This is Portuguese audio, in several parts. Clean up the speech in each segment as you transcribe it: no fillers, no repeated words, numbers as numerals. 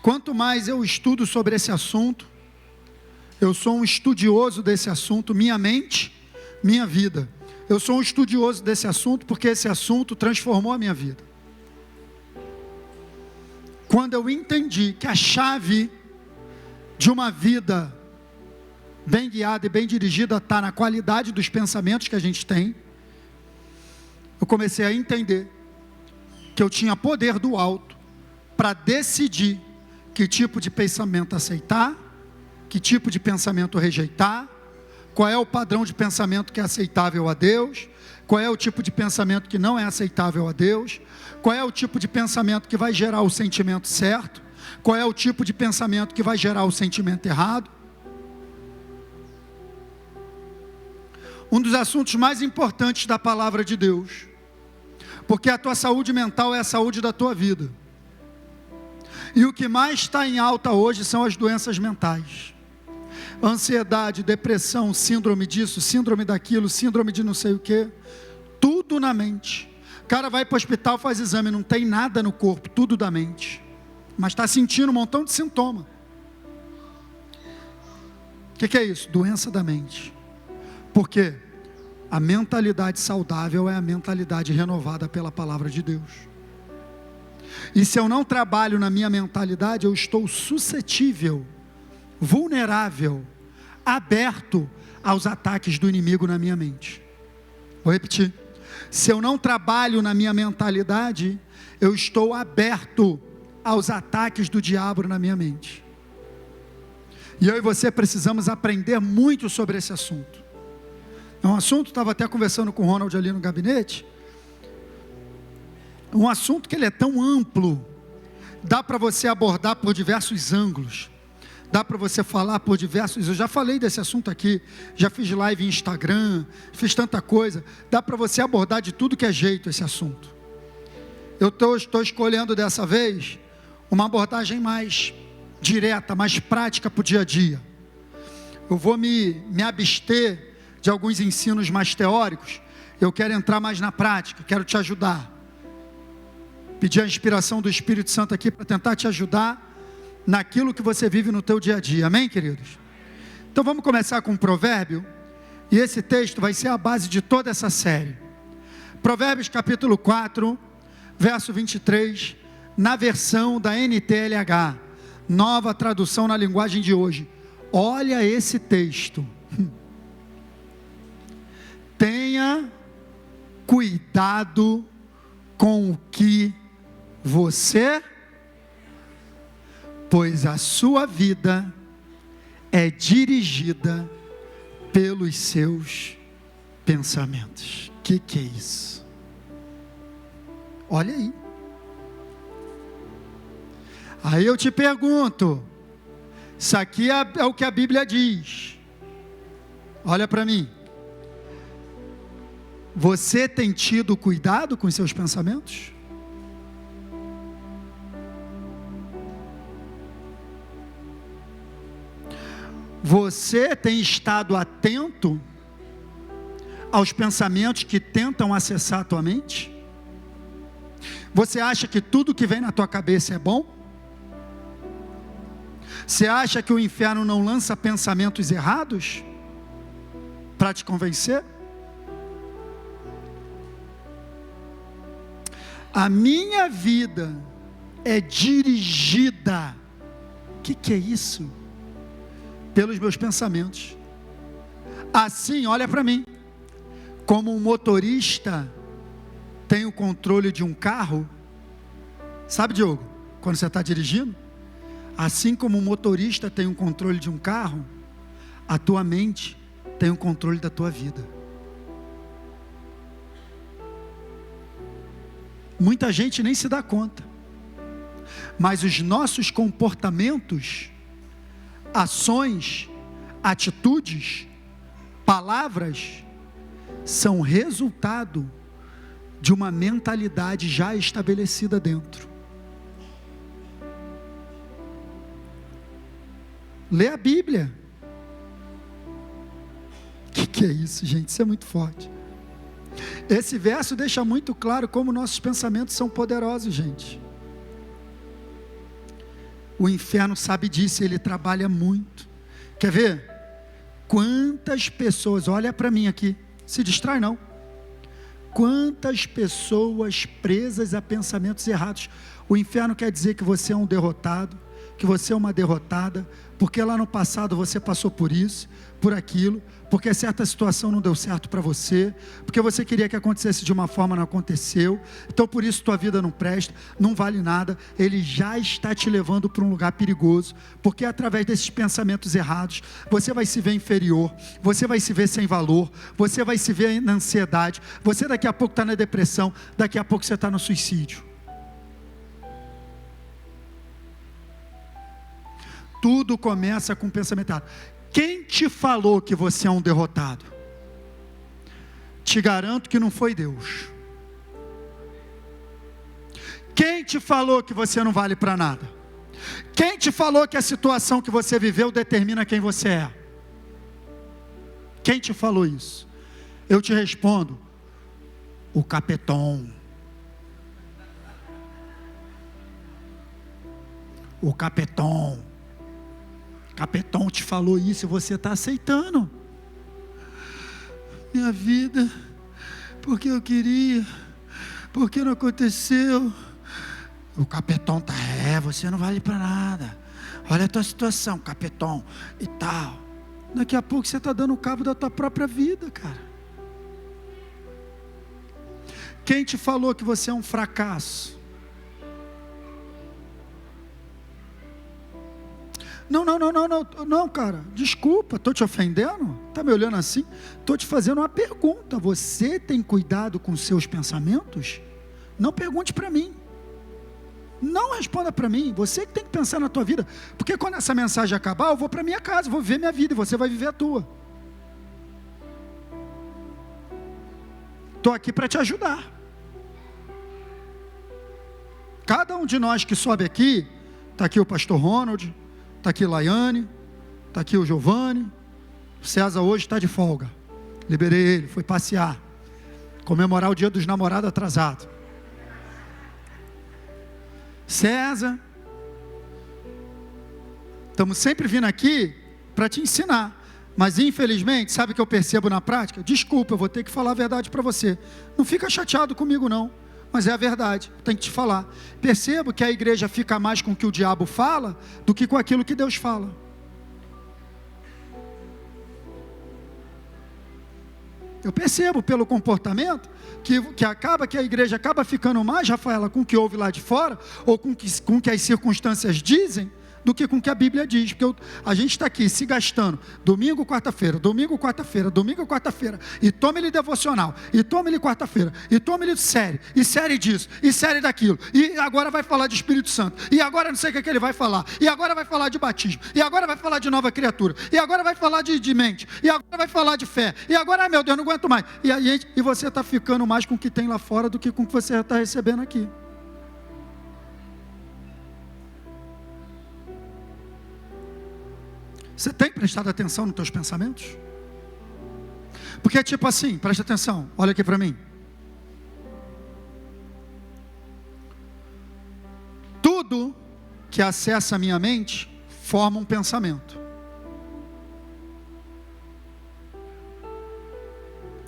Quanto mais eu estudo sobre esse assunto, eu sou um estudioso desse assunto, minha mente, minha vida. Eu sou um estudioso desse assunto porque esse assunto transformou a minha vida. Quando eu entendi que a chave de uma vida bem guiada e bem dirigida está na qualidade dos pensamentos que a gente tem, eu comecei a entender que eu tinha poder do alto para decidir que tipo de pensamento aceitar, que tipo de pensamento rejeitar, qual é o padrão de pensamento que é aceitável a Deus, qual é o tipo de pensamento que não é aceitável a Deus, qual é o tipo de pensamento que vai gerar o sentimento certo, qual é o tipo de pensamento que vai gerar o sentimento errado. Um dos assuntos mais importantes da palavra de Deus, porque a tua saúde mental é a saúde da tua vida. E o que mais está em alta hoje são as doenças mentais. Ansiedade, depressão, síndrome disso, síndrome daquilo, síndrome de não sei o que. Tudo na mente. O cara vai para o hospital, faz exame, não tem nada no corpo, tudo da mente. Mas está sentindo um montão de sintoma. O que é isso? Doença da mente. Por quê? A mentalidade saudável é a mentalidade renovada pela palavra de Deus. E se eu não trabalho na minha mentalidade, eu estou suscetível, vulnerável, aberto aos ataques do inimigo na minha mente. Vou repetir. Se eu não trabalho na minha mentalidade, eu estou aberto aos ataques do diabo na minha mente. E eu e você precisamos aprender muito sobre esse assunto. É um assunto, estava até conversando com o Ronald ali no gabinete, um assunto que ele é tão amplo, dá para você abordar por diversos ângulos, dá para você falar por diversos, eu já falei desse assunto aqui, já fiz live em Instagram, fiz tanta coisa, dá para você abordar de tudo que é jeito esse assunto. Eu estou escolhendo dessa vez uma abordagem mais direta, mais prática para o dia a dia. Eu vou me abster de alguns ensinos mais teóricos, eu quero entrar mais na prática, quero te ajudar. Pedir a inspiração do Espírito Santo aqui para tentar te ajudar naquilo que você vive no teu dia a dia, amém, queridos? Então vamos começar com um provérbio, e esse texto vai ser a base de toda essa série. Provérbios capítulo 4, verso 23, na versão da NTLH, nova tradução na linguagem de hoje. Olha esse texto. Tenha cuidado com o que você, pois a sua vida é dirigida pelos seus pensamentos. Que é isso? Olha aí. Aí eu te pergunto, isso aqui é o que a Bíblia diz. Olha para mim. Você tem tido cuidado com os seus pensamentos? Você tem estado atento aos pensamentos que tentam acessar a tua mente? Você acha que tudo que vem na tua cabeça é bom? Você acha que o inferno não lança pensamentos errados para te convencer? A minha vida é dirigida, o que é isso? Pelos meus pensamentos. Assim, olha para mim, como um motorista tem o controle de um carro, sabe, Diogo, quando você está dirigindo, assim como um motorista tem o controle de um carro, a tua mente tem o controle da tua vida. Muita gente nem se dá conta, mas os nossos comportamentos, ações, atitudes, palavras, são resultado de uma mentalidade já estabelecida dentro. Lê a Bíblia. O que é isso, gente? Isso é muito forte. Esse verso deixa muito claro como nossos pensamentos são poderosos, gente. O inferno sabe disso, ele trabalha muito. Quer ver? Quantas pessoas, olha para mim aqui, se distrai não. Quantas pessoas presas a pensamentos errados. O inferno quer dizer que você é um derrotado, que você é uma derrotada, porque lá no passado você passou por isso, por aquilo, porque certa situação não deu certo para você, porque você queria que acontecesse de uma forma, não aconteceu, então por isso tua vida não presta, não vale nada. Ele já está te levando para um lugar perigoso, porque através desses pensamentos errados, você vai se ver inferior, você vai se ver sem valor, você vai se ver na ansiedade, você daqui a pouco está na depressão, daqui a pouco você está no suicídio. Tudo começa com um pensamento errado. Quem te falou que você é um derrotado? Te garanto que não foi Deus. Quem te falou que você não vale para nada? Quem te falou que a situação que você viveu determina quem você é? Quem te falou isso? Eu te respondo: o Capeton. O Capeton. Capeton te falou isso e você está aceitando. Minha vida, porque eu queria, porque não aconteceu. O Capeton está, você não vale para nada. Olha a tua situação, Capeton, e tal. Daqui a pouco você está dando cabo da tua própria vida, cara. Quem te falou que você é um fracasso? Não, cara, desculpa, estou te ofendendo? Está me olhando assim? Estou te fazendo uma pergunta. Você tem cuidado com seus pensamentos? Não pergunte para mim. Não responda para mim. Você que tem que pensar na tua vida. Porque quando essa mensagem acabar, eu vou para minha casa, vou viver minha vida e você vai viver a tua. Estou aqui para te ajudar. Cada um de nós que sobe aqui, está aqui o pastor Ronald, está aqui Laiane, está aqui o Giovanni. O César hoje está de folga, liberei ele, foi passear, comemorar o dia dos namorados atrasado. César, estamos sempre vindo aqui para te ensinar, mas infelizmente, sabe o que eu percebo na prática? Desculpa, eu vou ter que falar a verdade para você, não fica chateado comigo não, mas é a verdade, tem que te falar. Percebo que a igreja fica mais com o que o diabo fala do que com aquilo que Deus fala. Eu percebo pelo comportamento que acaba que a igreja acaba ficando mais, Rafaela, com o que ouve lá de fora, ou com que as circunstâncias dizem, do que com o que a Bíblia diz, porque a gente está aqui se gastando, domingo, quarta-feira, e tome-lhe devocional, e tome-lhe quarta-feira, e tome-lhe série, e série disso, e série daquilo, e agora vai falar de Espírito Santo, e agora não sei o que ele vai falar, e agora vai falar de batismo, e agora vai falar de nova criatura, e agora vai falar de mente, e agora vai falar de fé, e agora, meu Deus, não aguento mais, e você está ficando mais com o que tem lá fora do que com o que você está recebendo aqui. Você tem prestado atenção nos teus pensamentos? Porque é tipo assim, presta atenção, olha aqui para mim. Tudo que acessa a minha mente forma um pensamento.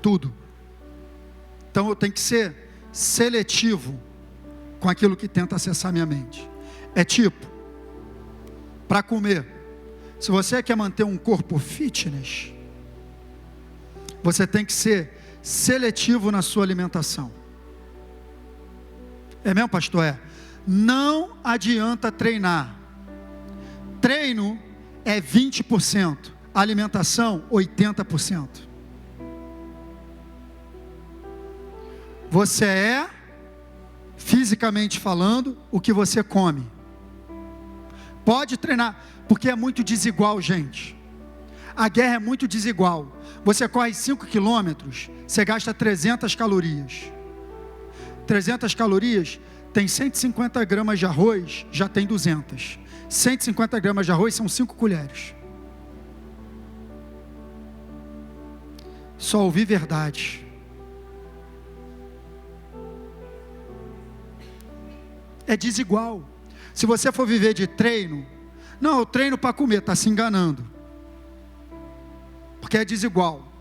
Tudo. Então eu tenho que ser seletivo com aquilo que tenta acessar a minha mente. É tipo, para comer. Se você quer manter um corpo fitness, você tem que ser seletivo na sua alimentação. É mesmo, pastor? Não adianta treinar. Treino é 20%, alimentação 80%. Você é, fisicamente falando, o que você come. Pode treinar, porque é muito desigual, gente. A guerra é muito desigual. Você corre 5 quilômetros, você gasta 300 calorias. 300 calorias, tem 150 gramas de arroz, já tem 200. 150 gramas de arroz são 5 colheres. Só ouvi verdade. É desigual. Se você for viver de treino, não, eu treino para comer, está se enganando. Porque é desigual.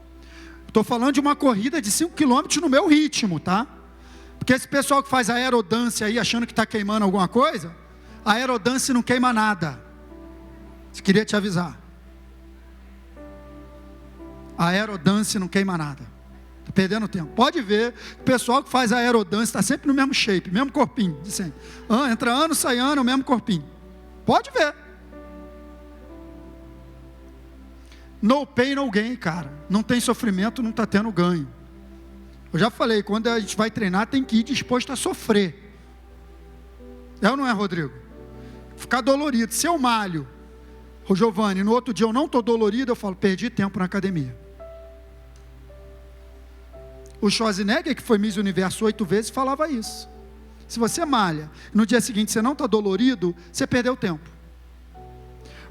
Estou falando de uma corrida de 5 km no meu ritmo, tá? Porque esse pessoal que faz aerodance aí, achando que está queimando alguma coisa, a aerodance não queima nada. Eu queria te avisar. A aerodance não queima nada. Está perdendo tempo. Pode ver, o pessoal que faz aerodance está sempre no mesmo shape, mesmo corpinho. De sempre. Entra ano, sai ano, o mesmo corpinho. Pode ver. No pain, no gain, cara. Não tem sofrimento, não está tendo ganho. Eu já falei, quando a gente vai treinar, tem que ir disposto a sofrer. É ou não é, Rodrigo? Ficar dolorido. Se eu malho, o Giovanni, no outro dia eu não estou dolorido, eu falo, perdi tempo na academia. O Schwarzenegger, que foi Miss Universo 8 vezes, falava isso. Se você malha, no dia seguinte você não está dolorido, você perdeu tempo.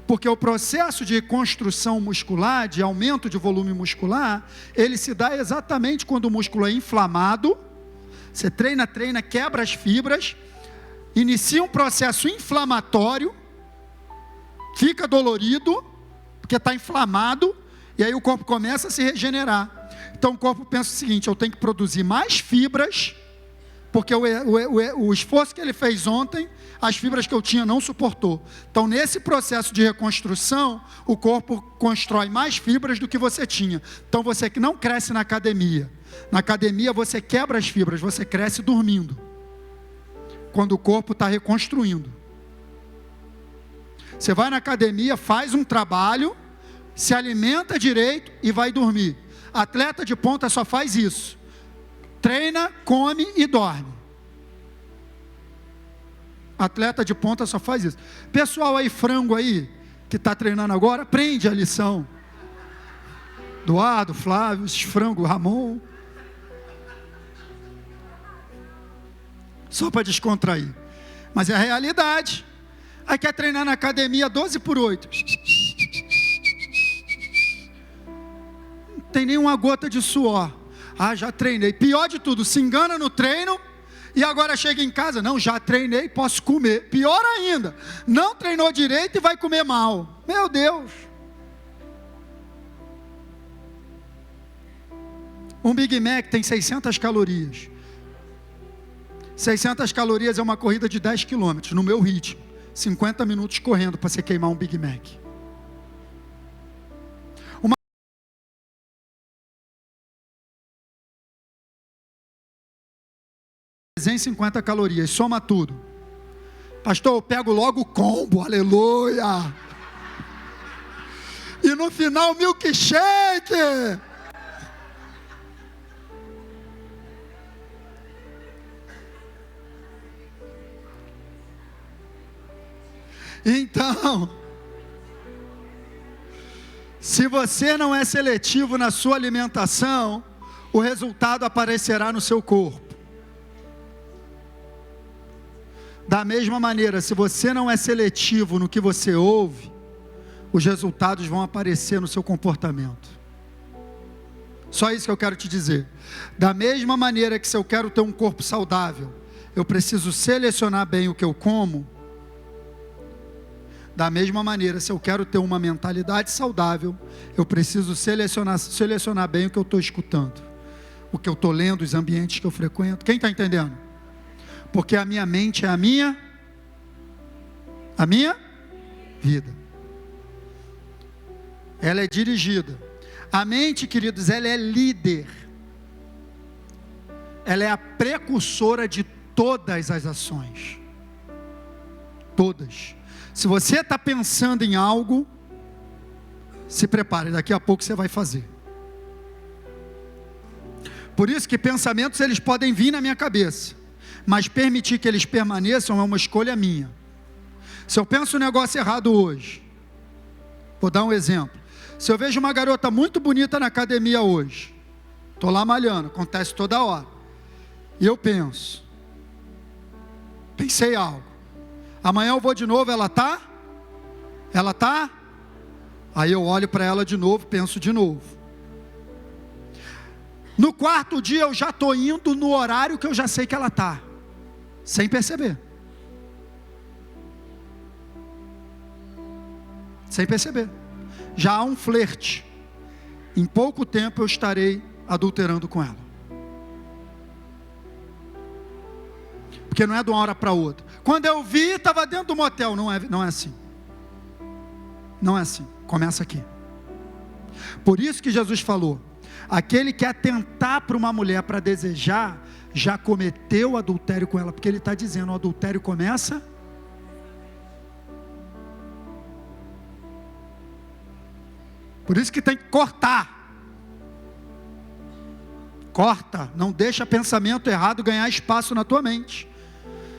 Porque o processo de construção muscular, de aumento de volume muscular, ele se dá exatamente quando o músculo é inflamado. Você treina, quebra as fibras, inicia um processo inflamatório, fica dolorido, porque está inflamado, e aí o corpo começa a se regenerar. Então o corpo pensa o seguinte, eu tenho que produzir mais fibras, porque o esforço que ele fez ontem, as fibras que eu tinha não suportou. Então nesse processo de reconstrução, o corpo constrói mais fibras do que você tinha. Então você que não cresce na academia você quebra as fibras, você cresce dormindo, quando o corpo está reconstruindo. Você vai na academia, faz um trabalho, se alimenta direito e vai dormir. Atleta de ponta só faz isso. Treina, come e dorme. Atleta de ponta só faz isso. Pessoal aí, frango aí, que está treinando agora, aprende a lição. Eduardo, Flávio, esses frango, Ramon. Só para descontrair. Mas é a realidade. Aí quer treinar na academia 12/8. Não tem nenhuma gota de suor. Já treinei. Pior de tudo, se engana no treino e agora chega em casa, não, já treinei, posso comer. Pior ainda, não treinou direito e vai comer mal. Meu Deus. Um Big Mac tem 600 calorias. 600 calorias é uma corrida de 10 km, no meu ritmo. 50 minutos correndo para você queimar um Big Mac. 350 calorias, soma tudo. Pastor, eu pego logo o combo, aleluia. E no final, milkshake. Então, se você não é seletivo na sua alimentação, o resultado aparecerá no seu corpo. Da mesma maneira, se você não é seletivo no que você ouve, os resultados vão aparecer no seu comportamento. Só isso que eu quero te dizer. Da mesma maneira que se eu quero ter um corpo saudável, eu preciso selecionar bem o que eu como. Da mesma maneira, se eu quero ter uma mentalidade saudável, eu preciso selecionar bem o que eu estou escutando, o que eu estou lendo, os ambientes que eu frequento. Quem está entendendo? Porque a minha mente é a minha vida. Ela é dirigida. A mente, queridos, ela é líder. Ela é a precursora de todas as ações. Todas. Se você está pensando em algo, se prepare, daqui a pouco você vai fazer. Por isso que pensamentos eles podem vir na minha cabeça, mas permitir que eles permaneçam é uma escolha minha. Se eu penso um negócio errado hoje, vou dar um exemplo. Se eu vejo uma garota muito bonita na academia hoje, estou lá malhando, acontece toda hora, e eu pensei algo, amanhã eu vou de novo, ela tá? Aí eu olho para ela de novo, penso de novo. No quarto dia eu já estou indo no horário que eu já sei que ela está, sem perceber. sem perceber. Já há um flerte. Em pouco tempo eu estarei adulterando com ela. Porque não é de uma hora para outra. Quando eu vi, estava dentro do motel. Não é assim. Não é assim. Começa aqui. Por isso que Jesus falou: aquele que atentar para uma mulher para desejar, já cometeu adultério com ela. Porque ele está dizendo, o adultério começa. Por isso que tem que cortar. Corta, não deixa pensamento errado ganhar espaço na tua mente.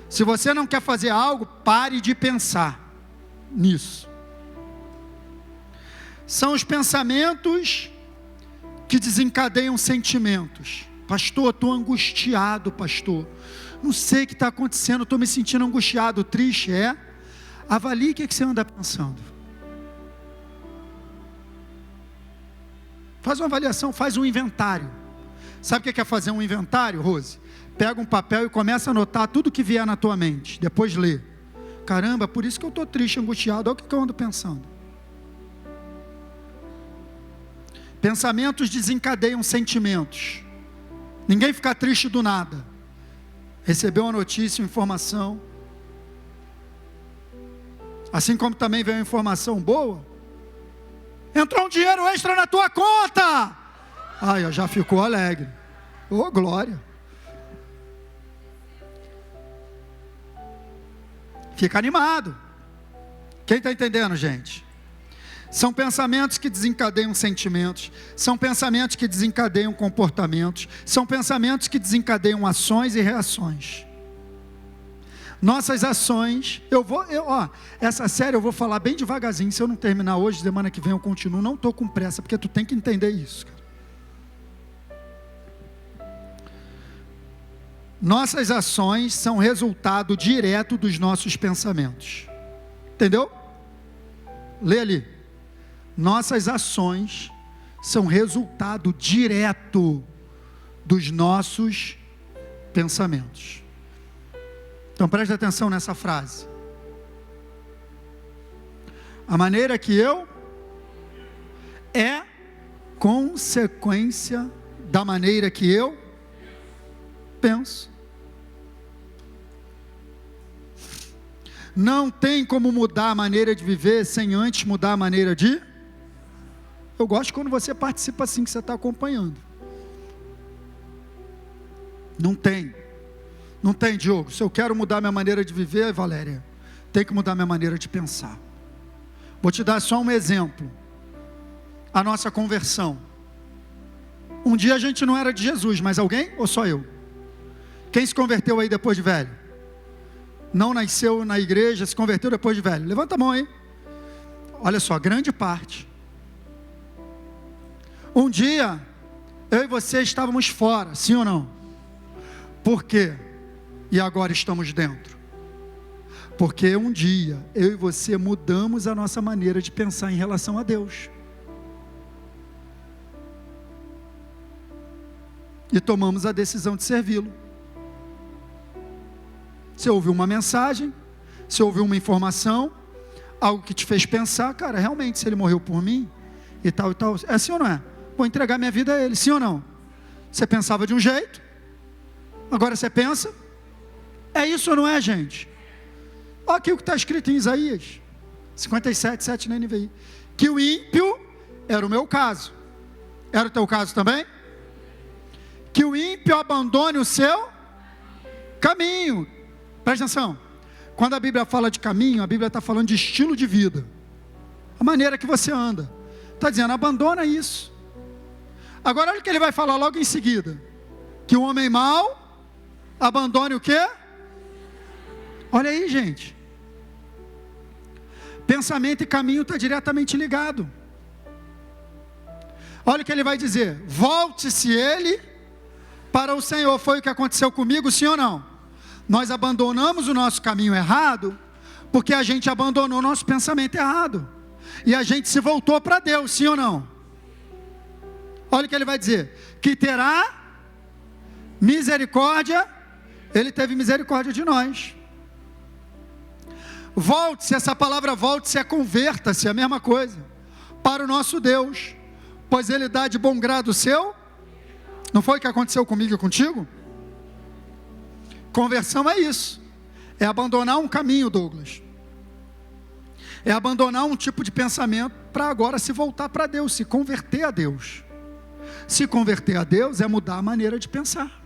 Se você não quer fazer algo, pare de pensar nisso. São os pensamentos que desencadeiam sentimentos. Pastor, estou angustiado, pastor. Não sei o que está acontecendo, estou me sentindo angustiado, triste. Avalie o que você anda pensando. Faz uma avaliação, faz um inventário. Sabe o que é fazer um inventário, Rose? Pega um papel e começa a anotar tudo que vier na tua mente. Depois lê. Caramba, por isso que eu estou triste, angustiado. Olha o que eu ando pensando. Pensamentos desencadeiam sentimentos. Ninguém fica triste do nada. Recebeu uma notícia, uma informação. Assim como também veio uma informação boa. Entrou um dinheiro extra na tua conta. Ai, já ficou alegre. Ô, glória. Fica animado. Quem está entendendo, gente? São pensamentos que desencadeiam sentimentos. São pensamentos que desencadeiam comportamentos. São pensamentos que desencadeiam ações e reações. Nossas ações, essa série eu vou falar bem devagarzinho. Se eu não terminar hoje, semana que vem eu continuo. Não estou com pressa, porque tu tem que entender isso, cara. Nossas ações são resultado direto dos nossos pensamentos. Entendeu? Lê ali. Nossas ações são resultado direto dos nossos pensamentos. Então preste atenção nessa frase. A maneira que eu é consequência da maneira que eu penso. Não tem como mudar a maneira de viver sem antes mudar a maneira de... Eu gosto quando você participa assim, que você está acompanhando. Não tem. Não tem, Diogo. Se eu quero mudar minha maneira de viver, Valéria, tem que mudar minha maneira de pensar. Vou te dar só um exemplo. A nossa conversão. Um dia a gente não era de Jesus, mas alguém ou só eu? Quem se converteu aí depois de velho? Não nasceu na igreja, se converteu depois de velho? Levanta a mão aí. Olha só, grande parte. Um dia, eu e você estávamos fora, sim ou não? Por quê? E agora estamos dentro? Porque um dia, eu e você mudamos a nossa maneira de pensar em relação a Deus. E tomamos a decisão de servi-lo. Você ouviu uma mensagem, você ouviu uma informação, algo que te fez pensar, cara, realmente, se ele morreu por mim, e tal, é assim ou não é? Vou entregar minha vida a ele, sim ou não? Você pensava de um jeito, agora você pensa, é isso ou não é, gente? Olha aqui o que está escrito em Isaías 57, 7 na NVI, que o ímpio era o meu caso, era o teu caso também? Que o ímpio abandone o seu caminho. Presta atenção, quando a Bíblia fala de caminho, a Bíblia está falando de estilo de vida, a maneira que você anda, está dizendo, abandona isso. Agora olha o que ele vai falar logo em seguida, que o homem mau abandone o quê? Olha aí, gente, pensamento e caminho está diretamente ligado. Olha o que ele vai dizer, volte-se ele para o Senhor. Foi o que aconteceu comigo, sim ou não? Nós abandonamos o nosso caminho errado, porque a gente abandonou o nosso pensamento errado, e a gente se voltou para Deus, sim ou não? Olha o que ele vai dizer, que terá misericórdia, ele teve misericórdia de nós. Volte-se, essa palavra volte-se é converta-se, é a mesma coisa. Para o nosso Deus, pois Ele dá de bom grado o seu. Não foi o que aconteceu comigo e contigo? Conversão é isso. É abandonar um caminho, Douglas. É abandonar um tipo de pensamento para agora se voltar para Deus, se converter a Deus. Se converter a Deus é mudar a maneira de pensar.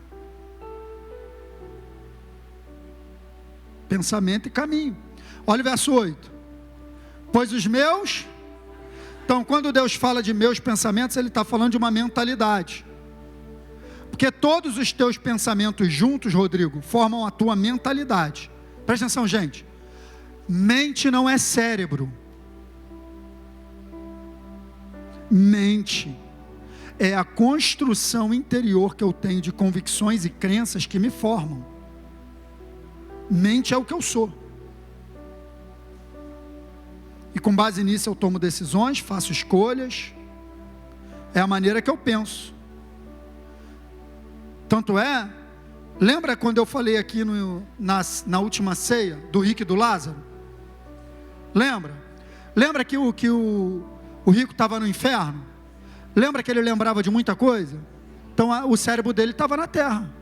Pensamento e caminho. Olha o verso 8. Pois os meus... Então, quando Deus fala de meus pensamentos, Ele está falando de uma mentalidade. Porque todos os teus pensamentos juntos, Rodrigo, formam a tua mentalidade. Presta atenção, gente. Mente não é cérebro. Mente é a construção interior que eu tenho de convicções e crenças que me formam. Mente é o que eu sou. E com base nisso eu tomo decisões, faço escolhas. É a maneira que eu penso. Tanto é, lembra quando eu falei aqui na última ceia, do rico e do Lázaro? Lembra? Lembra que o rico estava no inferno? Lembra que ele lembrava de muita coisa? Então o cérebro dele estava na terra.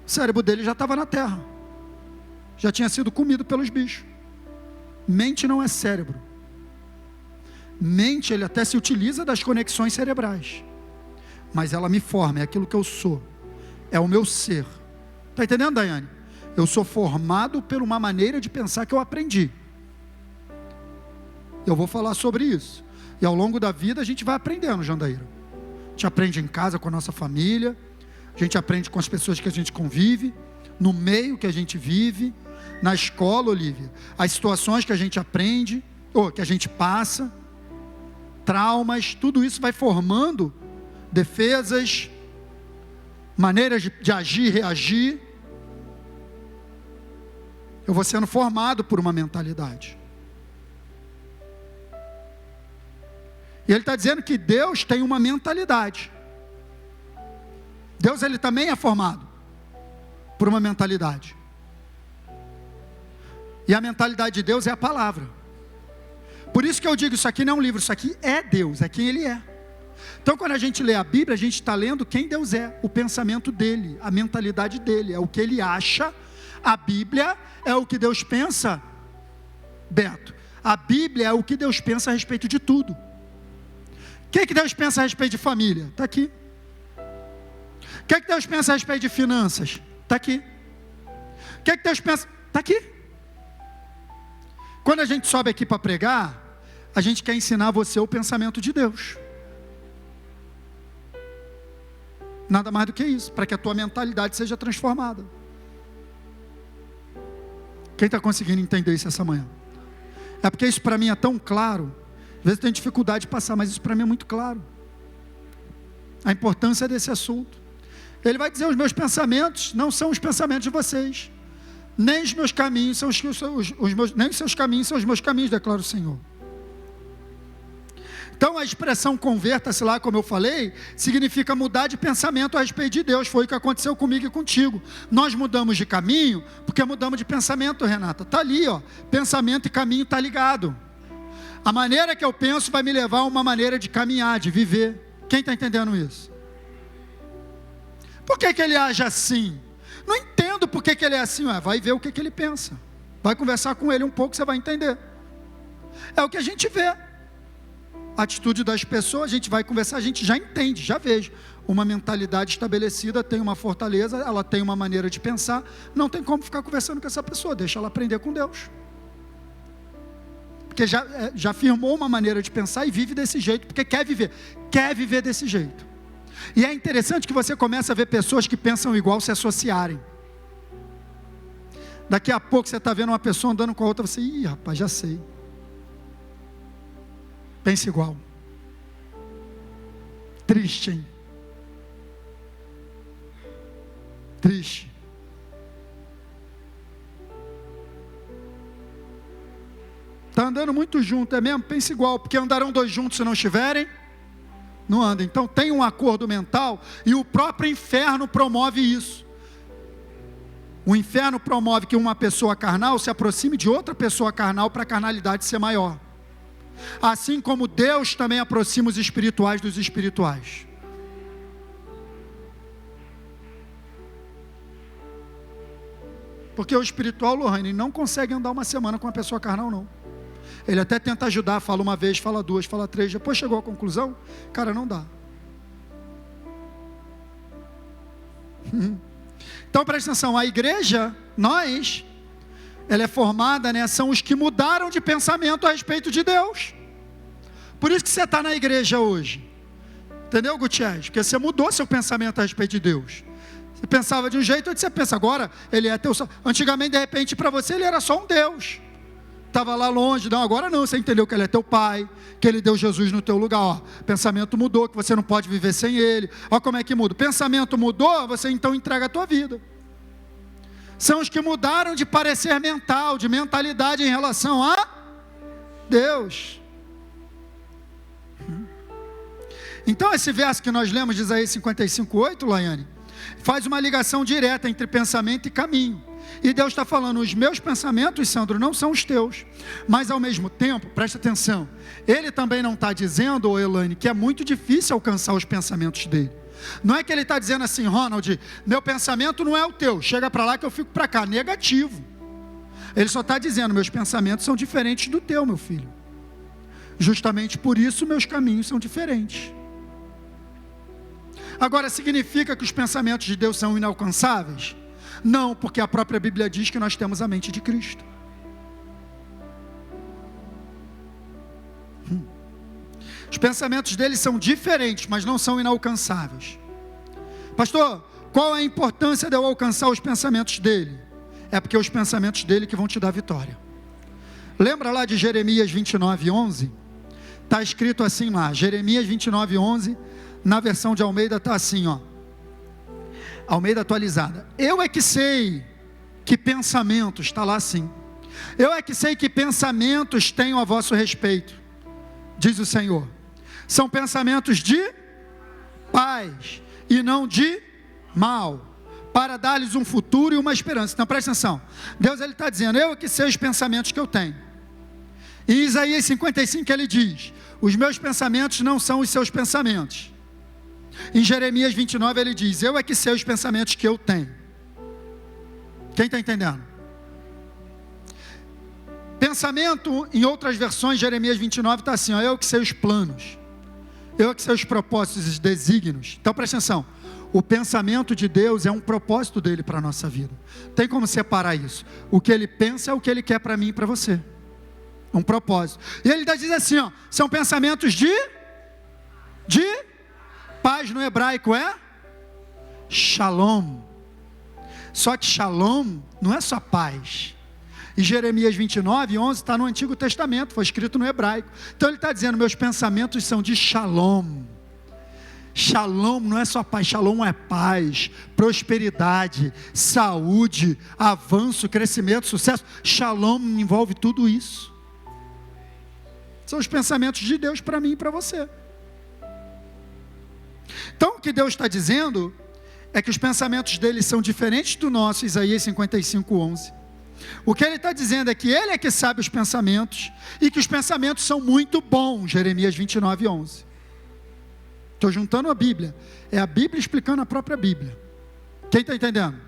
O cérebro dele já estava na terra. Já tinha sido comido pelos bichos. Mente não é cérebro. Mente, ele até se utiliza das conexões cerebrais. Mas ela me forma, é aquilo que eu sou. É o meu ser. Está entendendo, Daiane? Eu sou formado por uma maneira de pensar que eu aprendi. Eu vou falar sobre isso. E ao longo da vida a gente vai aprendendo, Jandaíra. A gente aprende em casa com a nossa família. A gente aprende com as pessoas que a gente convive. No meio que a gente vive. Na escola, Olívia. As situações que a gente aprende. Ou que a gente passa. Traumas. Tudo isso vai formando defesas. Maneiras de agir, reagir. Eu vou sendo formado por uma mentalidade. E ele está dizendo que Deus tem uma mentalidade. Deus, ele também é formado por uma mentalidade. E a mentalidade de Deus é a palavra. Por isso que eu digo, isso aqui não é um livro, isso aqui é Deus, é quem Ele é. Então quando a gente lê a Bíblia, a gente está lendo quem Deus é, o pensamento dEle, a mentalidade dEle, é o que Ele acha. A Bíblia é o que Deus pensa, Beto. A Bíblia é o que Deus pensa a respeito de tudo. O que Deus pensa a respeito de família? Está aqui. O que Deus pensa a respeito de finanças? Está aqui. O que Deus pensa? Está aqui. Quando a gente sobe aqui para pregar, a gente quer ensinar você o pensamento de Deus. Nada mais do que isso, para que a tua mentalidade seja transformada. Quem está conseguindo entender isso essa manhã? É porque isso para mim é tão claro. Às vezes tem dificuldade de passar, mas isso para mim é muito claro. A importância desse assunto. Ele vai dizer, os meus pensamentos não são os pensamentos de vocês. Nem os meus caminhos são nem os seus caminhos são os meus caminhos, declara o Senhor. Então a expressão converta-se lá, como eu falei, significa mudar de pensamento a respeito de Deus. Foi o que aconteceu comigo e contigo. Nós mudamos de caminho, porque mudamos de pensamento, Renata. Está ali, ó. Pensamento e caminho está ligado. A maneira que eu penso vai me levar a uma maneira de caminhar, de viver. Quem está entendendo isso? Por que ele age assim? Não entendo por que ele é assim. Vai ver o que ele pensa. Vai conversar com ele um pouco, você vai entender. É o que a gente vê. A atitude das pessoas, a gente vai conversar, a gente já entende, já vejo. Uma mentalidade estabelecida, tem uma fortaleza, ela tem uma maneira de pensar. Não tem como ficar conversando com essa pessoa, deixa ela aprender com Deus. Porque já firmou uma maneira de pensar e vive desse jeito, porque quer viver desse jeito. E é interessante que você começa a ver pessoas que pensam igual se associarem. Daqui a pouco você está vendo uma pessoa andando com a outra, você, rapaz, já sei. Pensa igual. Triste, hein? Triste. Está andando muito junto, é mesmo? Pensa igual, porque andarão dois juntos se não estiverem Não anda. Então tem um acordo mental e o próprio inferno promove isso. O inferno promove que uma pessoa carnal se aproxime de outra pessoa carnal para a carnalidade ser maior. Assim como Deus também aproxima os espirituais dos espirituais. Porque o espiritual, Lohane, não consegue andar uma semana com uma pessoa carnal, não. Ele até tenta ajudar, fala uma vez, fala duas, fala três, depois chegou à conclusão, cara, não dá. Então presta atenção, a igreja, nós, ela é formada, né, são os que mudaram de pensamento a respeito de Deus. Por isso que você está na igreja hoje. Entendeu, Gutierrez? Porque você mudou seu pensamento a respeito de Deus. Você pensava de um jeito, hoje você pensa, agora ele é teu... Antigamente, de repente, para você ele era só um Deus. Estava lá longe, não, agora não, você entendeu que ele é teu pai, que ele deu Jesus no teu lugar, ó, pensamento mudou, que você não pode viver sem ele, ó como é que muda, pensamento mudou, você então entrega a tua vida. São os que mudaram de parecer mental, de mentalidade em relação a Deus. Então esse verso que nós lemos de Isaías 55:8, Laiane, faz uma ligação direta entre pensamento e caminho. E Deus está falando, os meus pensamentos, Sandro, não são os teus. Mas ao mesmo tempo, presta atenção, Ele também não está dizendo, ô Elaine, que é muito difícil alcançar os pensamentos dele. Não é que Ele está dizendo assim, Ronald, meu pensamento não é o teu, chega para lá que eu fico para cá, negativo. Ele só está dizendo, meus pensamentos são diferentes do teu, meu filho. Justamente por isso meus caminhos são diferentes. Agora, significa que os pensamentos de Deus são inalcançáveis? Não, porque a própria Bíblia diz que nós temos a mente de Cristo. Os pensamentos dele são diferentes, mas não são inalcançáveis. Pastor, qual é a importância de eu alcançar os pensamentos dele? É porque é os pensamentos dele que vão te dar vitória. Lembra lá de Jeremias 29:11? Está escrito assim lá, Jeremias 29:11, na versão de Almeida está assim, ó. Almeida atualizada. Eu é que sei que pensamentos, está lá assim. Eu é que sei que pensamentos tenho a vosso respeito, diz o Senhor. São pensamentos de paz e não de mal, para dar-lhes um futuro e uma esperança. Então presta atenção. Deus ele está dizendo, eu é que sei os pensamentos que eu tenho. Em Isaías 55 ele diz, os meus pensamentos não são os seus pensamentos. Em Jeremias 29 ele diz, eu é que sei os pensamentos que eu tenho. Quem está entendendo? Pensamento, em outras versões, Jeremias 29 está assim, ó, eu é que sei os planos, eu é que sei os propósitos e os desígnios. Então presta atenção, o pensamento de Deus é um propósito dele para a nossa vida. Tem como separar isso? O que ele pensa é o que ele quer para mim e para você. Um propósito. E ele diz assim, ó, são pensamentos de paz no hebraico é shalom. Só que shalom não é só paz. E Jeremias 29:11 está no Antigo Testamento, foi escrito no hebraico. Então ele está dizendo, meus pensamentos são de shalom. Shalom não é só paz, shalom é paz, prosperidade, saúde, avanço, crescimento, sucesso. Shalom envolve tudo isso. São os pensamentos de Deus para mim e para você. Então o que Deus está dizendo é que os pensamentos dele são diferentes do nosso, Isaías 55:11. O que ele está dizendo é que ele é que sabe os pensamentos e que os pensamentos são muito bons, Jeremias 29:11. Estou juntando a Bíblia, é a Bíblia explicando a própria Bíblia. Quem está entendendo?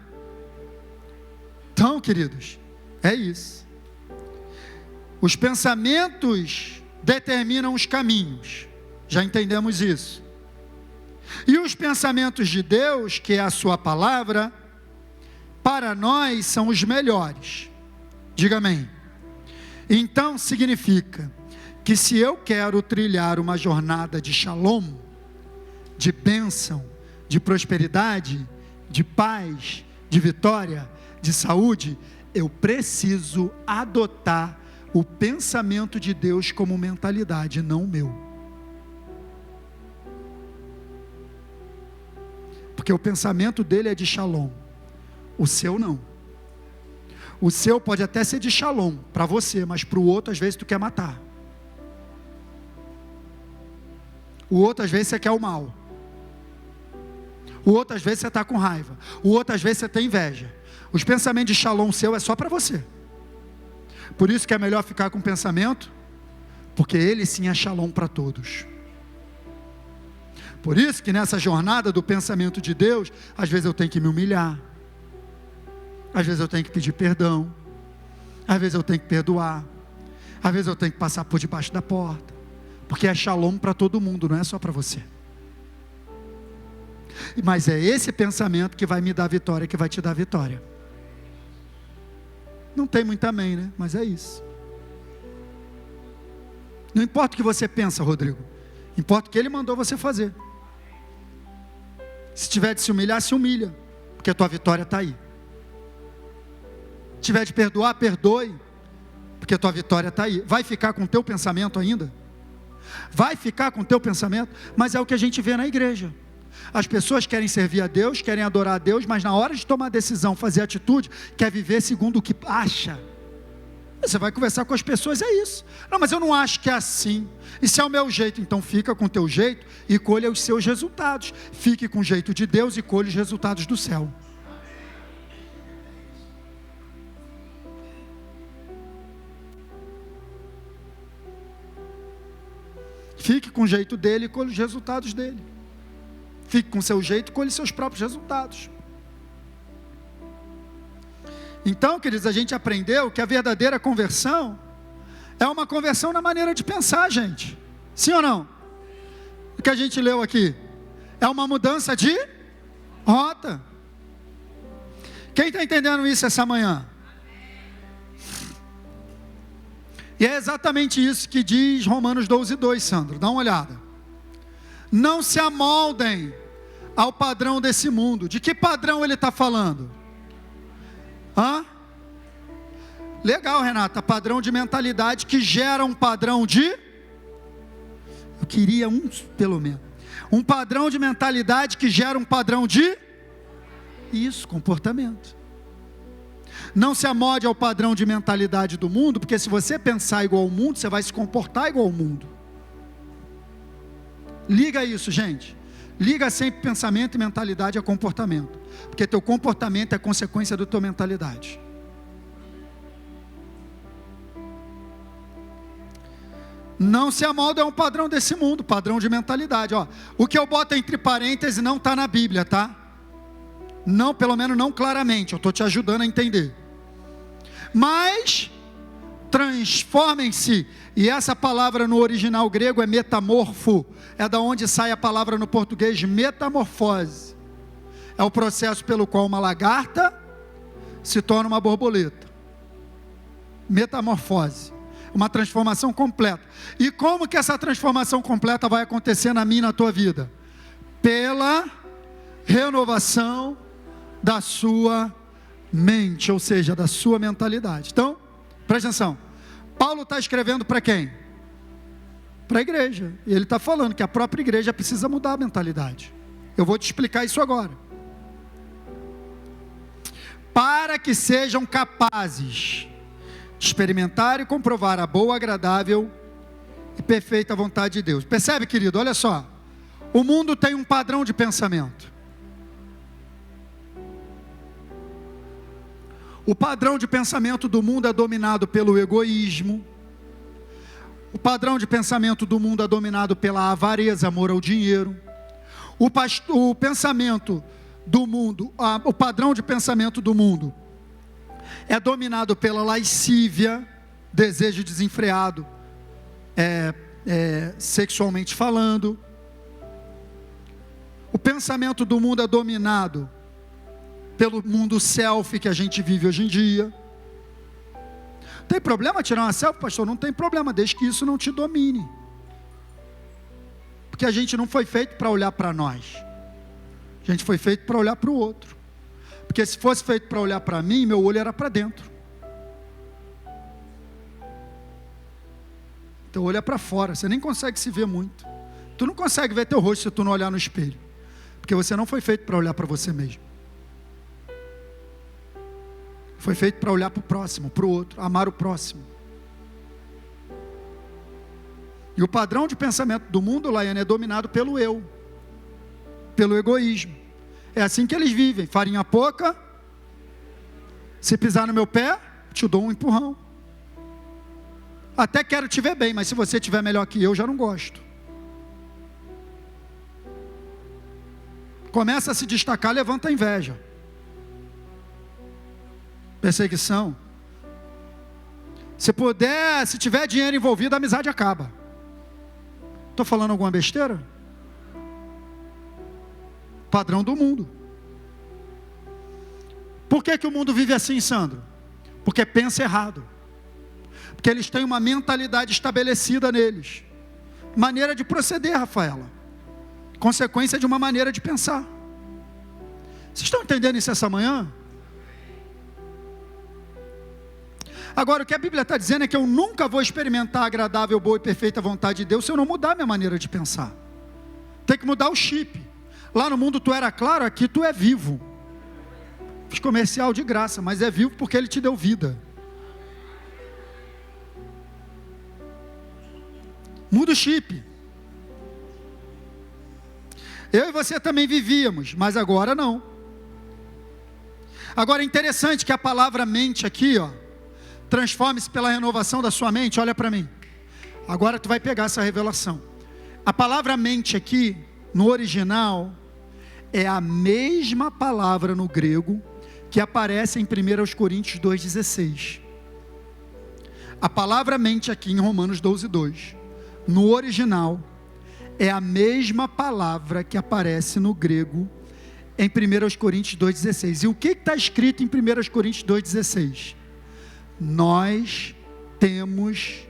Então, queridos, é isso. Os pensamentos determinam os caminhos, já entendemos isso. E os pensamentos de Deus, que é a sua palavra, para nós são os melhores. Diga amém. Então significa que se eu quero trilhar uma jornada de shalom, de bênção, de prosperidade, de paz, de vitória, de saúde, eu preciso adotar o pensamento de Deus como mentalidade, não o meu. Porque o pensamento dele é de shalom, o seu não. O seu pode até ser de shalom para você, mas para o outro às vezes tu quer matar. O outro, às vezes, você quer o mal. O outro, às vezes, você está com raiva. O outro, às vezes, você tem inveja. Os pensamentos de shalom seu é só para você. Por isso que é melhor ficar com o pensamento, porque ele sim é shalom para todos. Por isso que nessa jornada do pensamento de Deus, às vezes eu tenho que me humilhar. Às vezes eu tenho que pedir perdão. Às vezes eu tenho que perdoar. Às vezes eu tenho que passar por debaixo da porta. Porque é shalom para todo mundo, não é só para você. Mas é esse pensamento que vai me dar vitória, que vai te dar vitória. Não tem muito amém, né? Mas é isso. Não importa o que você pensa, Rodrigo. Importa o que ele mandou você fazer. Se tiver de se humilhar, se humilha. Porque a tua vitória está aí. Se tiver de perdoar, perdoe. Porque a tua vitória está aí. Vai ficar com o teu pensamento ainda? Vai ficar com o teu pensamento? Mas é o que a gente vê na igreja. As pessoas querem servir a Deus, querem adorar a Deus, mas na hora de tomar decisão, fazer atitude, quer viver segundo o que acha. Você vai conversar com as pessoas, é isso. Não, mas eu não acho que é assim. E se é o meu jeito, então fica com o teu jeito e colha os seus resultados. Fique com o jeito de Deus e colha os resultados do céu. Fique com o jeito dele e colhe os resultados dele. Fique com o seu jeito e colhe seus próprios resultados. Então, queridos, a gente aprendeu que a verdadeira conversão é uma conversão na maneira de pensar, gente. Sim ou não? O que a gente leu aqui é uma mudança de rota. Quem está entendendo isso essa manhã? E é exatamente isso que diz Romanos 12:2, Sandro. Dá uma olhada. Não se amoldem ao padrão desse mundo. De que padrão ele está falando? Legal, Renata. Padrão de mentalidade que gera um padrão de... Eu queria pelo menos. Um padrão de mentalidade que gera um padrão de... Isso, comportamento. Não se amolde ao padrão de mentalidade do mundo, porque se você pensar igual ao mundo, você vai se comportar igual ao mundo. Liga isso, gente. Liga sempre pensamento e mentalidade a comportamento. Porque teu comportamento é consequência da tua mentalidade. Não se amolda a um padrão desse mundo, padrão de mentalidade. O que eu boto entre parênteses não está na Bíblia, tá? Não, pelo menos não claramente. Eu estou te ajudando a entender. Mas transformem-se. E essa palavra no original grego é metamorfo. É da onde sai a palavra no português metamorfose. É o processo pelo qual uma lagarta se torna uma borboleta. Metamorfose. Uma transformação completa. E como que essa transformação completa vai acontecer na minha e na tua vida? Pela renovação da sua mente, ou seja, da sua mentalidade. Então, presta atenção. Paulo está escrevendo para quem? Para a igreja. E ele está falando que a própria igreja precisa mudar a mentalidade. Eu vou te explicar isso agora. Para que sejam capazes de experimentar e comprovar a boa, agradável e perfeita vontade de Deus. Percebe, querido? Olha só. O mundo tem um padrão de pensamento. O padrão de pensamento do mundo é dominado pelo egoísmo. O padrão de pensamento do mundo é dominado pela avareza, amor ao dinheiro. O pensamento do mundo, o padrão de pensamento do mundo é dominado pela lascívia, desejo desenfreado, sexualmente falando. O pensamento do mundo é dominado pelo mundo selfie que a gente vive hoje em dia. Tem problema tirar uma selfie, pastor? Não tem problema, desde que isso não te domine. Porque a gente não foi feito para olhar para nós. A gente foi feito para olhar para o outro. Porque se fosse feito para olhar para mim, meu olho era para dentro. Teu olho é para fora, você nem consegue se ver muito. Tu não consegue ver teu rosto se tu não olhar no espelho. Porque você não foi feito para olhar para você mesmo. Foi feito para olhar para o próximo, para o outro, amar o próximo. E o padrão de pensamento do mundo, Laiane, é dominado pelo eu, pelo egoísmo. É assim que eles vivem, farinha pouca, se pisar no meu pé, te dou um empurrão. Até quero te ver bem, mas se você estiver melhor que eu, já não gosto. Começa a se destacar, levanta a inveja. Perseguição. Se puder, se tiver dinheiro envolvido, a amizade acaba. Estou falando alguma besteira? Padrão do mundo. Por que o mundo vive assim, Sandro? Porque pensa errado. Porque eles têm uma mentalidade estabelecida neles. Maneira de proceder, Rafaela. Consequência de uma maneira de pensar. Vocês estão entendendo isso essa manhã? Agora, o que a Bíblia está dizendo é que eu nunca vou experimentar a agradável, boa e perfeita vontade de Deus se eu não mudar minha maneira de pensar. Tem que mudar o chip. Lá no mundo tu era claro, aqui tu é vivo. Fiz comercial de graça, mas é vivo porque Ele te deu vida. Muda o chip. Eu e você também vivíamos, mas agora não. Agora é interessante que a palavra mente aqui, ó, transforme-se pela renovação da sua mente. Olha para mim. Agora tu vai pegar essa revelação. A palavra mente aqui, no original, é a mesma palavra no grego que aparece em 1 Coríntios 2,16. A palavra mente aqui em Romanos 12,2, no original, é a mesma palavra que aparece no grego em 1 Coríntios 2,16. E o que está escrito em 1 Coríntios 2,16? Nós temos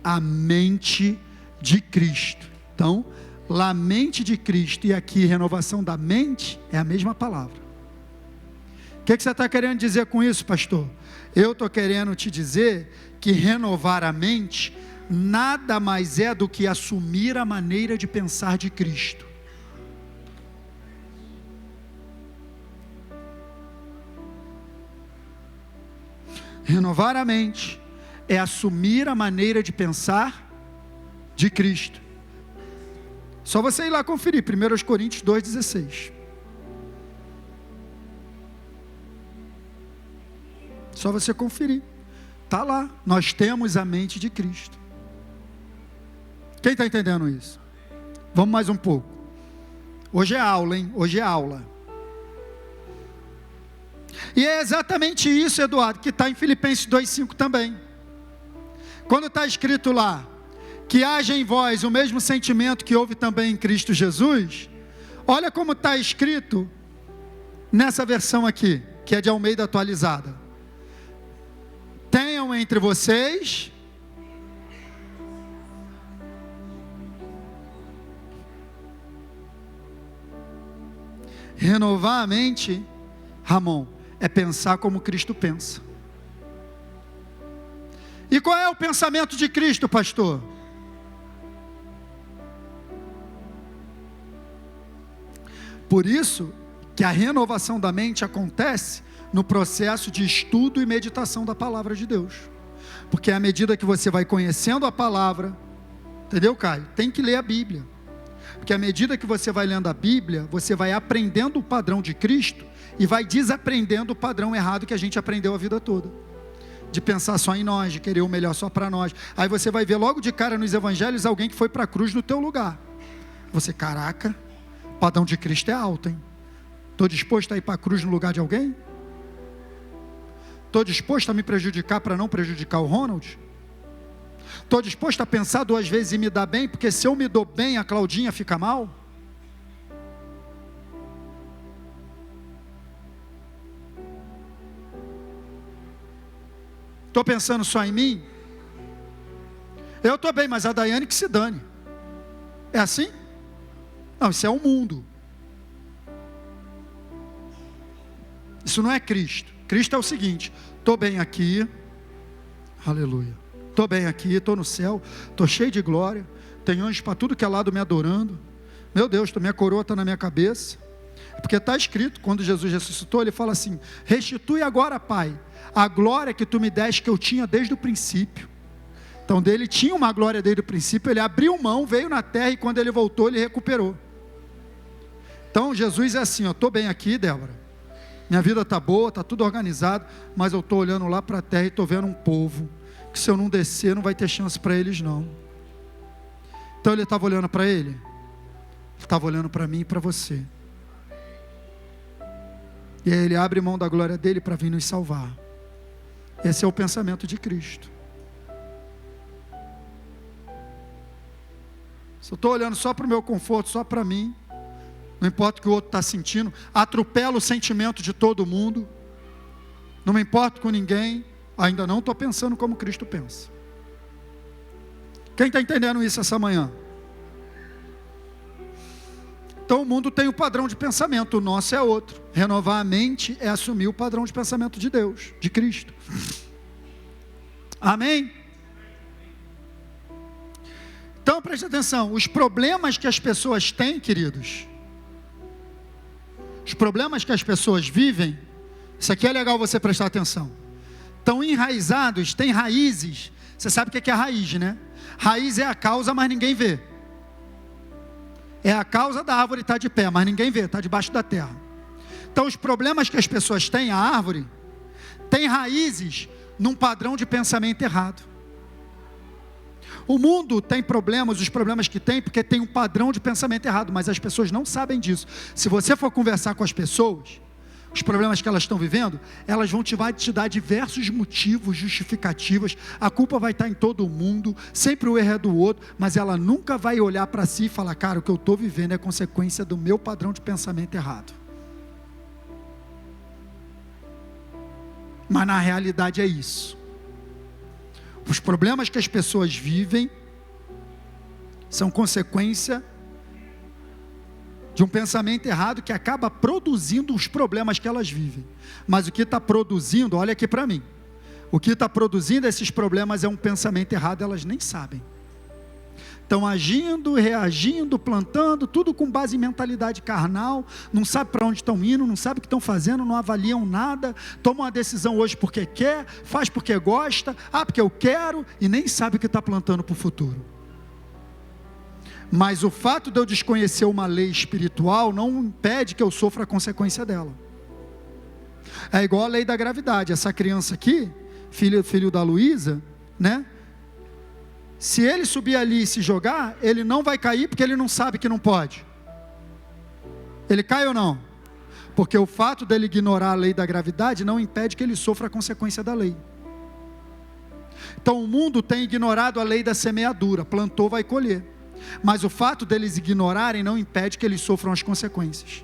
a mente de Cristo. Então, lá mente de Cristo e aqui renovação da mente é a mesma palavra. O que você está querendo dizer com isso, pastor? Eu estou querendo te dizer que renovar a mente nada mais é do que assumir a maneira de pensar de Cristo. Renovar a mente é assumir a maneira de pensar de Cristo. Só você ir lá conferir, 1 Coríntios 2,16. Só você conferir. Está lá, nós temos a mente de Cristo. Quem está entendendo isso? Vamos mais um pouco. Hoje é aula, hein? Hoje é aula. E é exatamente isso, Eduardo, que está em Filipenses 2,5 também. Quando está escrito lá, que haja em vós o mesmo sentimento que houve também em Cristo Jesus, olha como está escrito nessa versão aqui, que é de Almeida atualizada. Tenham entre vocês renovar a mente, Ramon, é pensar como Cristo pensa. E qual é o pensamento de Cristo, pastor? Por isso que a renovação da mente acontece no processo de estudo e meditação da palavra de Deus. Porque à medida que você vai conhecendo a palavra, entendeu, Caio? Tem que ler a Bíblia. Porque à medida que você vai lendo a Bíblia, você vai aprendendo o padrão de Cristo e vai desaprendendo o padrão errado que a gente aprendeu a vida toda. De pensar só em nós, de querer o melhor só para nós. Aí você vai ver logo de cara nos evangelhos alguém que foi para a cruz no teu lugar. Você, caraca, o padrão de Cristo é alto, hein? Estou disposto a ir para a cruz no lugar de alguém? Estou disposto a me prejudicar para não prejudicar o Ronald? Estou disposto a pensar 2 vezes e me dar bem, porque se eu me dou bem, a Claudinha fica mal? Estou pensando só em mim? Eu estou bem, mas a Daiane que se dane. É assim? Não, isso é o mundo. Isso não é Cristo. Cristo é o seguinte: estou bem aqui, aleluia, estou bem aqui, estou no céu, estou cheio de glória, tem anjos para tudo que é lado me adorando, meu Deus, minha coroa está na minha cabeça, porque está escrito, quando Jesus ressuscitou, ele fala assim: restitui agora, Pai, a glória que tu me deste, que eu tinha desde o princípio. Então dele tinha uma glória desde o princípio, ele abriu mão, veio na terra e quando ele voltou ele recuperou. Então Jesus é assim, estou bem aqui, Débora, minha vida está boa, está tudo organizado, mas eu estou olhando lá para a terra e estou vendo um povo, que se eu não descer não vai ter chance para eles não. Então ele estava olhando para ele estava olhando para mim e para você. E aí ele abre mão da glória dele para vir nos salvar. Esse é o pensamento de Cristo. Se eu estou olhando só para o meu conforto, só para mim, não importa o que o outro está sentindo, atropelo o sentimento de todo mundo, não me importo com ninguém, ainda não estou pensando como Cristo pensa. Quem está entendendo isso essa manhã? Então o mundo tem um padrão de pensamento, o nosso é outro. Renovar a mente é assumir o padrão de pensamento de Deus, de Cristo. Amém? Então preste atenção, os problemas que as pessoas têm, queridos, os problemas que as pessoas vivem, isso aqui é legal você prestar atenção, estão enraizados, têm raízes. Você sabe o que é raiz, né? Raiz é a causa, mas ninguém vê. É a causa da árvore estar de pé, mas ninguém vê, está debaixo da terra. Então os problemas que as pessoas têm, a árvore, tem raízes num padrão de pensamento errado. O mundo tem problemas, os problemas que tem, porque tem um padrão de pensamento errado, mas as pessoas não sabem disso. Se você for conversar com as pessoas, os problemas que elas estão vivendo, elas vão te dar diversos motivos, justificativas, a culpa vai estar em todo mundo, sempre o erro é do outro, mas ela nunca vai olhar para si e falar, cara, o que eu estou vivendo é consequência do meu padrão de pensamento errado. Mas na realidade é isso. Os problemas que as pessoas vivem são consequência de um pensamento errado que acaba produzindo os problemas que elas vivem. Mas o que está produzindo, olha aqui para mim, o que está produzindo esses problemas é um pensamento errado, elas nem sabem. Estão agindo, reagindo, plantando, tudo com base em mentalidade carnal, não sabe para onde estão indo, não sabe o que estão fazendo, não avaliam nada, tomam uma decisão hoje porque quer, faz porque gosta, porque eu quero, e nem sabe o que está plantando para o futuro. Mas o fato de eu desconhecer uma lei espiritual não impede que eu sofra a consequência dela. É igual a lei da gravidade. Essa criança aqui, filho da Luísa, né? Se ele subir ali e se jogar, ele não vai cair porque ele não sabe que não pode. Ele cai ou não? Porque o fato dele ignorar a lei da gravidade não impede que ele sofra a consequência da lei. Então o mundo tem ignorado a lei da semeadura, plantou, vai colher. Mas o fato deles ignorarem não impede que eles sofram as consequências.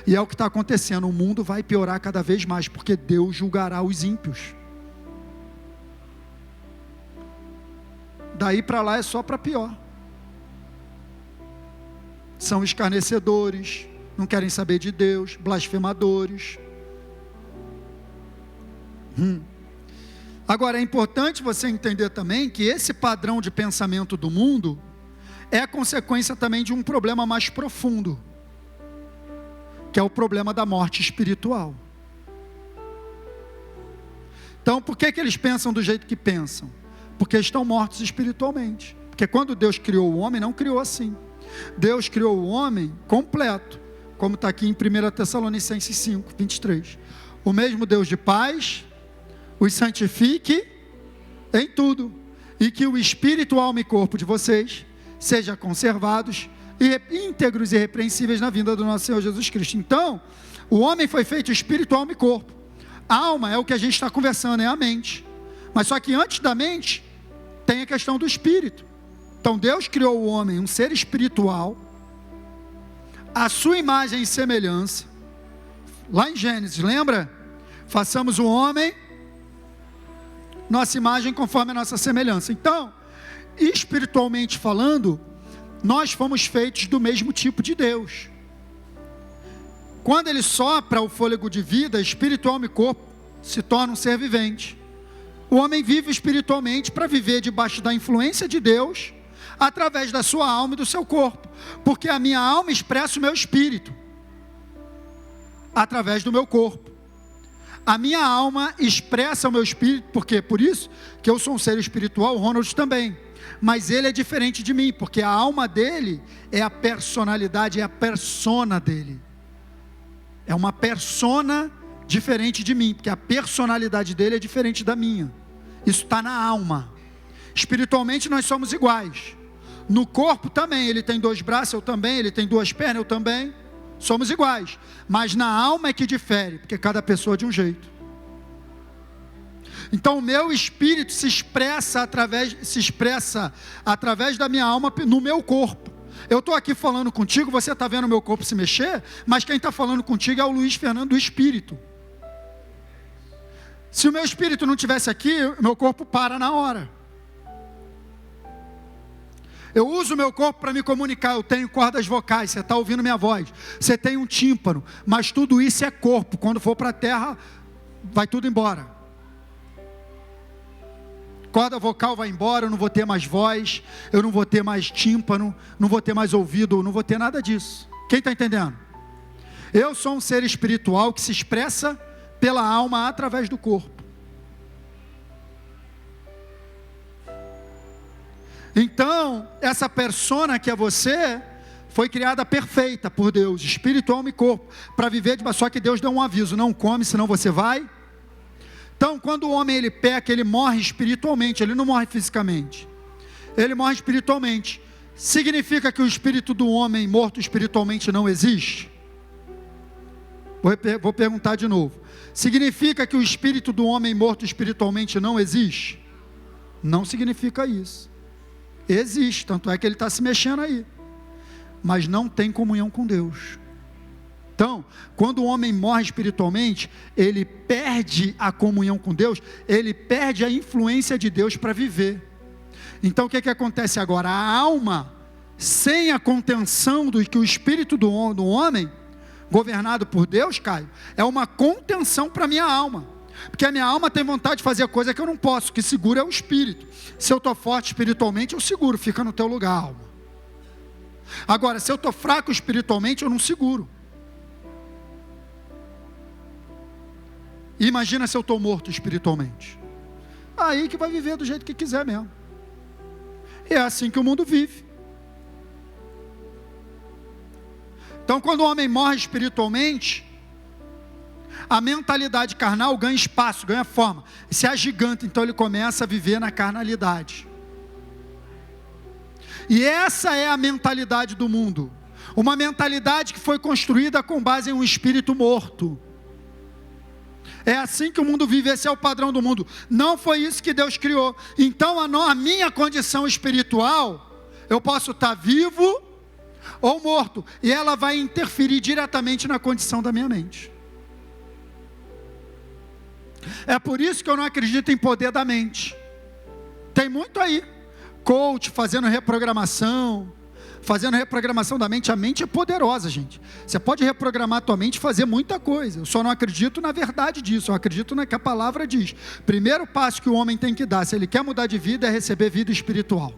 E é o que está acontecendo, o mundo vai piorar cada vez mais, porque Deus julgará os ímpios. Daí para lá é só para pior. São escarnecedores, não querem saber de Deus, blasfemadores. Agora é importante você entender também que esse padrão de pensamento do mundo é a consequência também de um problema mais profundo, que é o problema da morte espiritual. Então por que eles pensam do jeito que pensam? Porque estão mortos espiritualmente. Porque quando Deus criou o homem, não criou assim. Deus criou o homem completo, como está aqui em 1 Tessalonicenses 5, 23. O mesmo Deus de paz os santifique em tudo, e que o espírito, alma e corpo de vocês sejam conservados íntegros e irrepreensíveis na vinda do nosso Senhor Jesus Cristo. Então, o homem foi feito espírito, alma e corpo. A alma é o que a gente está conversando, é a mente. Mas só que antes da mente, tem a questão do espírito. Então Deus criou o homem, um ser espiritual, a sua imagem e semelhança. Lá em Gênesis, lembra? Façamos o homem, nossa imagem conforme a nossa semelhança. Então, espiritualmente falando, nós fomos feitos do mesmo tipo de Deus. Quando Ele sopra o fôlego de vida, espírito, alma e corpo se torna um ser vivente. O homem vive espiritualmente para viver debaixo da influência de Deus, através da sua alma e do seu corpo, porque a minha alma expressa o meu espírito, através do meu corpo. A minha alma expressa o meu espírito, porque por isso que eu sou um ser espiritual, o Ronald também. Mas ele é diferente de mim, porque a alma dele é a personalidade, é a persona dele. É uma persona diferente de mim, porque a personalidade dele é diferente da minha. Isso está na alma. Espiritualmente nós somos iguais. No corpo também, ele tem 2 braços, eu também, ele tem 2 pernas, eu também. Somos iguais, mas na alma é que difere, porque cada pessoa é de um jeito. Então o meu espírito se expressa através da minha alma no meu corpo. Eu estou aqui falando contigo, você está vendo o meu corpo se mexer, mas quem está falando contigo é o Luiz Fernando do Espírito. Se o meu espírito não estivesse aqui, meu corpo para na hora. Eu uso o meu corpo para me comunicar, eu tenho cordas vocais, você está ouvindo minha voz, você tem um tímpano, mas tudo isso é corpo, quando for para a terra, vai tudo embora. Corda vocal vai embora, eu não vou ter mais voz, eu não vou ter mais tímpano, não vou ter mais ouvido, não vou ter nada disso. Quem está entendendo? Eu sou um ser espiritual que se expressa pela alma através do corpo. Então, essa persona que é você, foi criada perfeita por Deus, espírito, alma e corpo, para viver debaixo. Só que Deus deu um aviso: não come, senão você vai. Então, quando o homem ele peca, ele morre espiritualmente, ele não morre fisicamente, ele morre espiritualmente. Significa que o espírito do homem morto espiritualmente não existe? Vou perguntar de novo. Significa que o espírito do homem morto espiritualmente não existe? Não significa isso. Existe, tanto é que ele está se mexendo aí, mas não tem comunhão com Deus. Então, quando o homem morre espiritualmente, ele perde a comunhão com Deus, ele perde a influência de Deus para viver. Então o que acontece agora? A alma, sem a contenção do que o espírito do homem, governado por Deus, Caio, é uma contenção para a minha alma. Porque a minha alma tem vontade de fazer coisa que eu não posso, o que segura é o espírito. Se eu estou forte espiritualmente, eu seguro, fica no teu lugar, alma. Agora, se eu estou fraco espiritualmente, eu não seguro. Imagina se eu estou morto espiritualmente. Aí que vai viver do jeito que quiser mesmo. É assim que o mundo vive. Então, quando o homem morre espiritualmente, a mentalidade carnal ganha espaço, ganha forma, se agiganta, então ele começa a viver na carnalidade. E essa é a mentalidade do mundo, uma mentalidade que foi construída com base em um espírito morto. É assim que o mundo vive, esse é o padrão do mundo. Não foi isso que Deus criou. Então a minha condição espiritual, eu posso estar vivo ou morto, e ela vai interferir diretamente na condição da minha mente. É por isso que eu não acredito em poder da mente. Tem muito aí, coach fazendo reprogramação da mente. A mente é poderosa, gente. Você pode reprogramar a tua mente e fazer muita coisa. Eu só não acredito na verdade disso. Eu acredito na que a palavra diz. Primeiro passo que o homem tem que dar, se ele quer mudar de vida, é receber vida espiritual.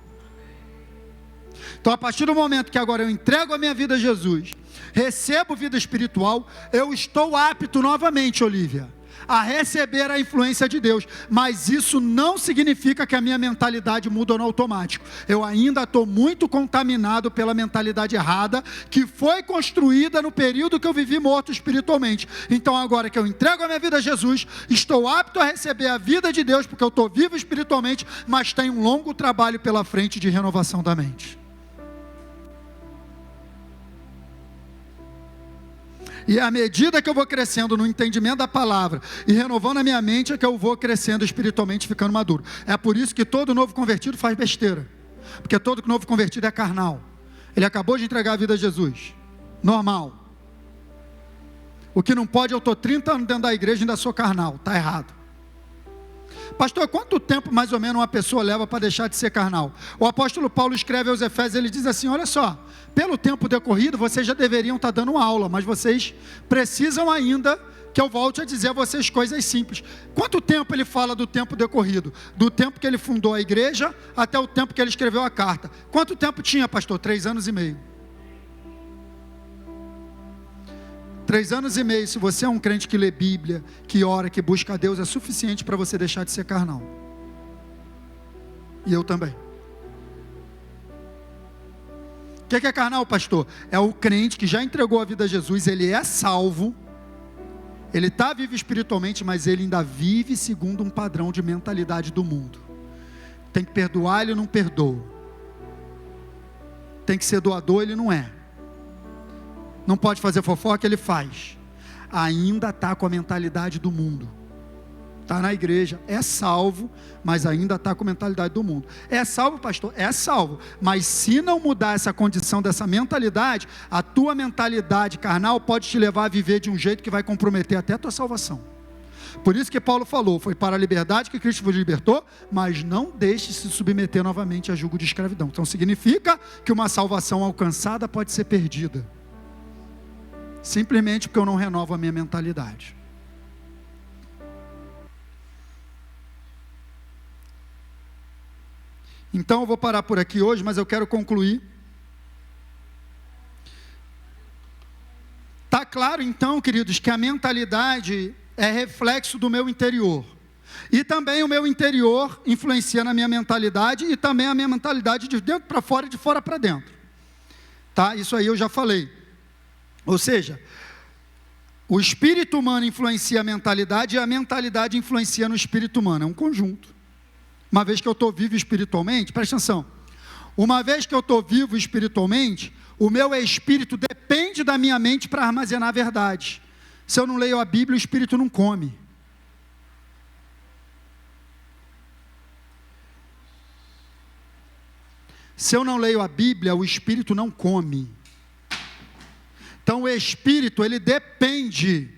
Então, a partir do momento que agora eu entrego a minha vida a Jesus, recebo vida espiritual, eu estou apto novamente, Olívia, a receber a influência de Deus. Mas isso não significa que a minha mentalidade muda no automático. Eu ainda estou muito contaminado pela mentalidade errada, que foi construída no período que eu vivi morto espiritualmente. Então agora que eu entrego a minha vida a Jesus, estou apto a receber a vida de Deus, porque eu estou vivo espiritualmente, mas tem um longo trabalho pela frente de renovação da mente. E à medida que eu vou crescendo no entendimento da palavra e renovando a minha mente, é que eu vou crescendo espiritualmente, ficando maduro. É por isso que todo novo convertido faz besteira, porque todo novo convertido é carnal. Ele acabou de entregar a vida a Jesus, normal. O que não pode, eu estou 30 anos dentro da igreja e ainda sou carnal, está errado. Pastor, quanto tempo mais ou menos uma pessoa leva para deixar de ser carnal? O apóstolo Paulo escreve aos Efésios, ele diz assim: olha só, pelo tempo decorrido, vocês já deveriam estar dando aula, mas vocês precisam ainda que eu volte a dizer a vocês coisas simples. Quanto tempo ele fala do tempo decorrido? Do tempo que ele fundou a igreja até o tempo que ele escreveu a carta. Quanto tempo tinha, pastor? 3 anos e meio. 3 anos e meio, se você é um crente que lê Bíblia, que ora, que busca a Deus, é suficiente para você deixar de ser carnal. E eu também. O que é carnal, pastor? É o crente que já entregou a vida a Jesus, ele é salvo, ele está vivo espiritualmente, mas ele ainda vive segundo um padrão de mentalidade do mundo. Tem que perdoar, ele não perdoa. Tem que ser doador, ele não é. Não pode fazer fofoca, ele faz. Ainda está com a mentalidade do mundo. Está na igreja, é salvo, mas ainda está com a mentalidade do mundo. É salvo, pastor? É salvo. Mas se não mudar essa condição dessa mentalidade, a tua mentalidade carnal pode te levar a viver de um jeito que vai comprometer até a tua salvação. Por isso que Paulo falou, foi para a liberdade que Cristo vos libertou, mas não deixe se submeter novamente a jugo de escravidão. Então significa que uma salvação alcançada pode ser perdida. Simplesmente porque eu não renovo a minha mentalidade. Então eu vou parar por aqui hoje, mas eu quero concluir. Está claro então, queridos, que a mentalidade é reflexo do meu interior. E também o meu interior influencia na minha mentalidade e também a minha mentalidade de dentro para fora e de fora para dentro. Tá? Isso aí eu já falei. Ou seja, o espírito humano influencia a mentalidade e a mentalidade influencia no espírito humano. É um conjunto. Uma vez que eu estou vivo espiritualmente, presta atenção. Uma vez que eu estou vivo espiritualmente, o meu espírito depende da minha mente para armazenar a verdade. Se eu não leio a Bíblia, o espírito não come. Se eu não leio a Bíblia, o espírito não come. Então o espírito, ele depende,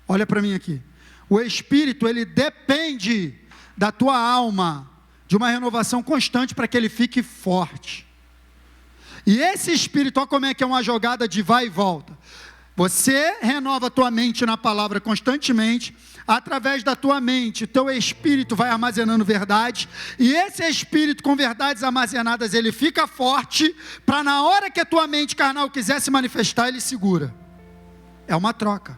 olha para mim aqui, o espírito, ele depende da tua alma, de uma renovação constante para que ele fique forte. E esse espírito, olha como é que é uma jogada de vai e volta. Você renova a tua mente na palavra constantemente, através da tua mente, teu espírito vai armazenando verdade, e esse espírito com verdades armazenadas, ele fica forte, para na hora que a tua mente carnal quiser se manifestar, ele segura. É uma troca.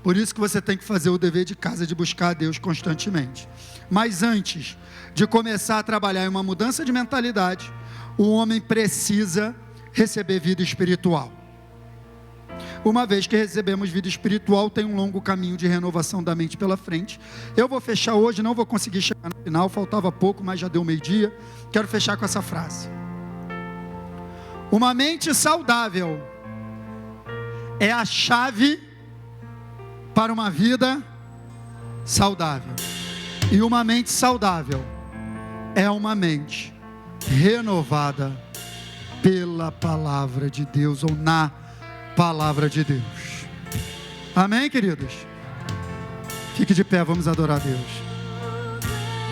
Por isso que você tem que fazer o dever de casa de buscar a Deus constantemente. Mas antes de começar a trabalhar em uma mudança de mentalidade, o homem precisa receber vida espiritual. Uma vez que recebemos vida espiritual, tem um longo caminho de renovação da mente pela frente. Eu vou fechar hoje, não vou conseguir chegar no final, faltava pouco, mas já deu meio-dia. Quero fechar com essa frase. Uma mente saudável é a chave para uma vida saudável. E uma mente saudável é uma mente renovada pela palavra de Deus, ou na palavra de Deus. Amém, queridos? Fique de pé, vamos adorar a Deus.